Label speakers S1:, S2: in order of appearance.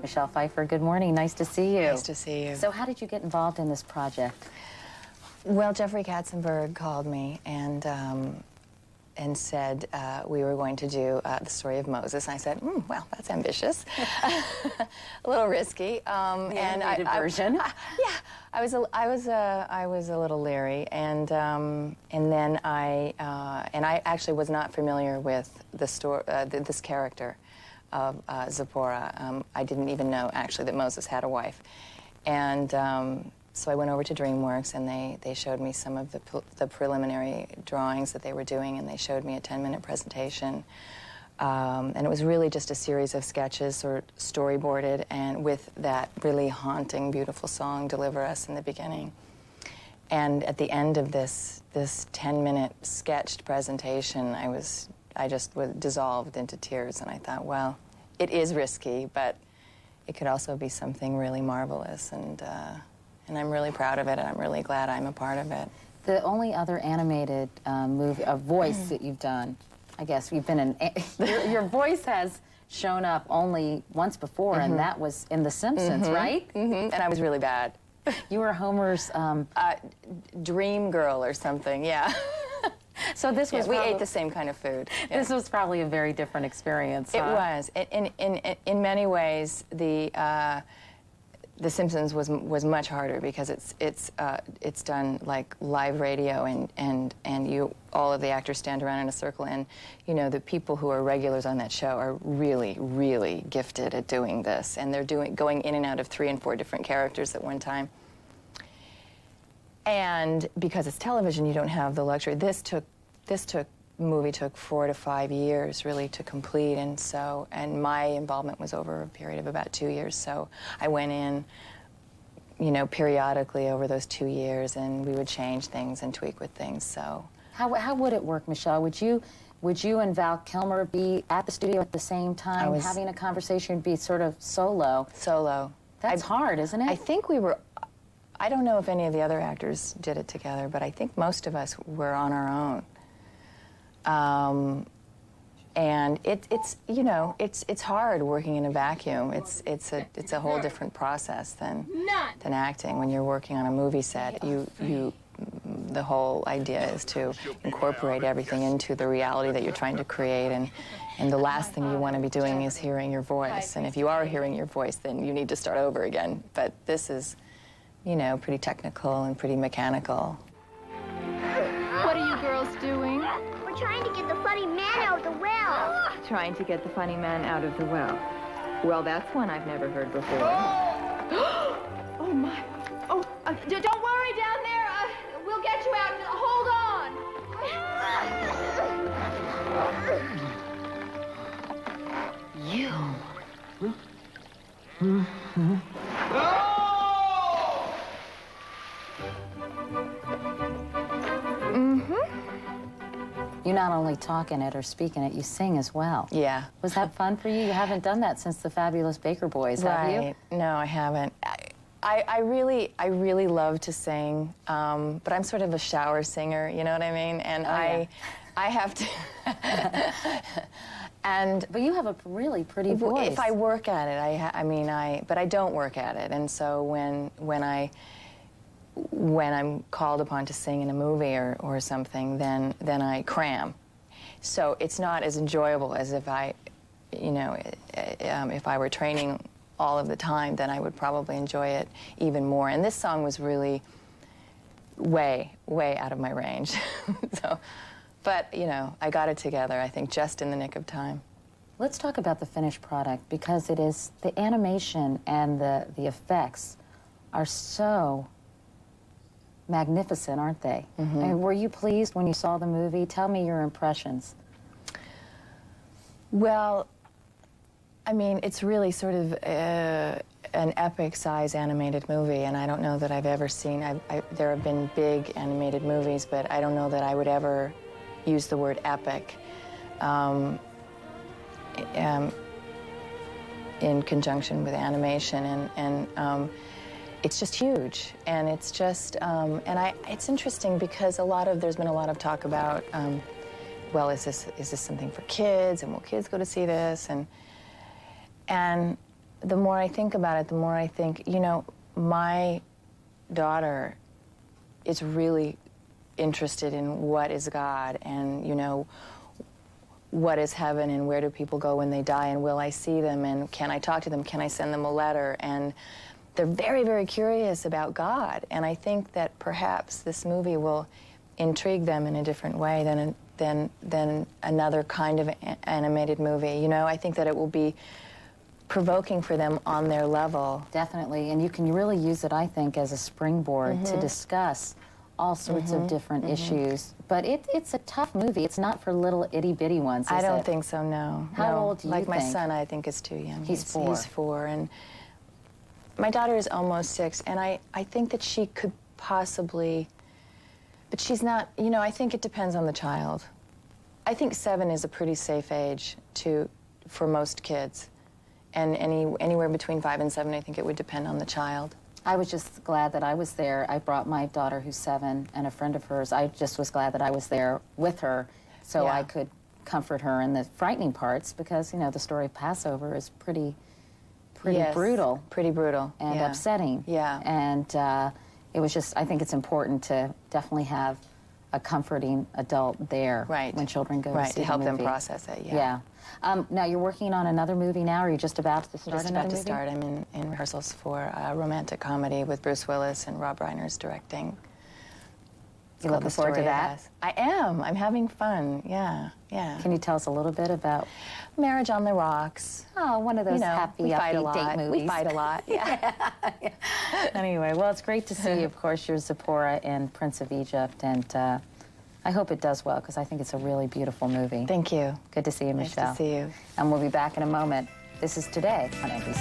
S1: Michelle Pfeiffer, good morning. Nice to see you.
S2: Nice to see you.
S1: So how did you get involved in this project?
S2: Well, Jeffrey Katzenberg called me and said we were going to do the story of Moses. And I said, well, that's ambitious. A little risky.
S1: The animated version.
S2: Yeah, I was a little leery, and then I actually was not familiar with the this character of Zipporah. I didn't even know actually that Moses had a wife, and so I went over to DreamWorks, and they showed me some of the preliminary drawings that they were doing, and they showed me a 10-minute presentation. And it was really just a series of sketches, sort of storyboarded, and with that really haunting, beautiful song, Deliver Us, in the beginning. And at the end of this 10-minute sketched presentation, I just was dissolved into tears, and I thought, well, it is risky, but it could also be something really marvelous, and I'm really proud of it, and I'm really glad I'm a part of it.
S1: The only other animated movie, voice that you've done, I guess you've been in, your voice has shown up only once before, and that was in The Simpsons, right?
S2: And I was really bad.
S1: You were Homer's...
S2: dream girl or something, yeah.
S1: So this was...
S2: we ate the same kind of food. Yeah.
S1: This was probably a very different experience.
S2: It was. In many ways, The Simpsons was much harder because it's done like live radio, and all of the actors stand around in a circle, and you know the people who are regulars on that show are really gifted at doing this, and they're going in and out of 3 and 4 different characters at one time. And because it's television, you don't have the luxury. This movie took 4 to 5 years really to complete, and my involvement was over a period of about 2 years. So I went in, you know, periodically over those 2 years, and we would change things and tweak with things. So
S1: how would it work, Michelle? Would you and Val Kilmer be at the studio at the same time, having a conversation? Be sort of solo. That's hard, isn't it?
S2: I think we were. I don't know if any of the other actors did it together, but I think most of us were on our own. And it's you know it's hard working in a vacuum. It's a whole different process than acting. When you're working on a movie set, the whole idea is to incorporate everything into the reality that you're trying to create, and the last thing you want to be doing is hearing your voice. And if you are hearing your voice, then you need to start over again. But this is, you know, pretty technical and pretty mechanical.
S3: What are you girls doing?
S4: We're trying to get the funny man out of the well.
S3: Trying to get the funny man out of the well. Well, that's one I've never heard before. Oh, my. Oh, don't worry down there. We'll get you out. Hold on. You.
S1: You not only talk in it or speak in it, you sing as well.
S2: Yeah.
S1: Was that fun for you? You haven't done that since the Fabulous Baker Boys, have you?
S2: Right. No, I haven't. I really love to sing, but I'm sort of a shower singer, you know what I mean? And I have to...
S1: But you have a really pretty voice.
S2: If I work at it, but I don't work at it, and so when I'm called upon to sing in a movie or something, then I cram. So it's not as enjoyable as if if I were training all of the time, then I would probably enjoy it even more. And this song was really way out of my range. But you know, I got it together, I think, just in the nick of time.
S1: Let's talk about the finished product, because it is the animation and the effects are so magnificent, aren't they? I mean, were you pleased when you saw the movie? Tell me your impressions.
S2: Well, I mean, it's really sort of an epic-size animated movie, and I don't know that I've ever seen... there have been big animated movies, but I don't know that I would ever use the word epic in conjunction with animation, and it's just huge, and it's just, it's interesting because there's been a lot of talk about, well, is this something for kids, and will kids go to see this, and the more I think about it, the more I think, you know, my daughter is really interested in what is God and, you know, what is heaven and where do people go when they die and will I see them and can I talk to them, can I send them a letter? And they're very, very curious about God. And I think that perhaps this movie will intrigue them in a different way than another kind of animated movie. You know, I think that it will be provoking for them on their level.
S1: Definitely, and you can really use it, I think, as a springboard to discuss all sorts of different issues. But it's a tough movie. It's not for little itty-bitty ones, is
S2: I don't
S1: it?
S2: think so, no.
S1: How
S2: no.
S1: old do you
S2: Like my
S1: think?
S2: son, I think, is too young.
S1: He's 4.
S2: He's 4, and my daughter is almost 6, and I think that she could possibly, but she's not, you know, I think it depends on the child. I think 7 is a pretty safe age for most kids. And anywhere between 5 and 7, I think it would depend on the child.
S1: I was just glad that I was there. I brought my daughter, who's 7, and a friend of hers. I just was glad that I was there with her so
S2: Yeah.
S1: I could comfort her in the frightening parts because, you know, the story of Passover is pretty
S2: Yes,
S1: brutal.
S2: Pretty brutal.
S1: And
S2: yeah.
S1: upsetting.
S2: Yeah.
S1: And it was just, I think it's important to definitely have a comforting adult there
S2: Right.
S1: when children go
S2: Right,
S1: to see
S2: to
S1: the
S2: help them
S1: movie.
S2: process it, yeah.
S1: Yeah. Now, you're working on another movie now, or are you just about to start
S2: Just
S1: another
S2: about to
S1: movie?
S2: start. I'm in rehearsals for a romantic comedy with Bruce Willis and Rob Reiner's directing. It's
S1: You
S2: called
S1: looking
S2: The
S1: forward to
S2: Story of
S1: that?
S2: Us. I am. I'm having fun. Yeah, yeah.
S1: Can you tell us a little bit about,
S2: Marriage on the Rocks.
S1: oh, one of those
S2: You know,
S1: happy,
S2: we fight a
S1: upbeat
S2: lot.
S1: date movies?
S2: We fight a lot. Yeah.
S1: Anyway, well, it's great to see, of course, you're Zipporah in Prince of Egypt, and I hope it does well, because I think it's a really beautiful movie.
S2: Thank you.
S1: Good to see you,
S2: Nice
S1: Michelle.
S2: to see you.
S1: And we'll be back in a moment. This is Today on NBC.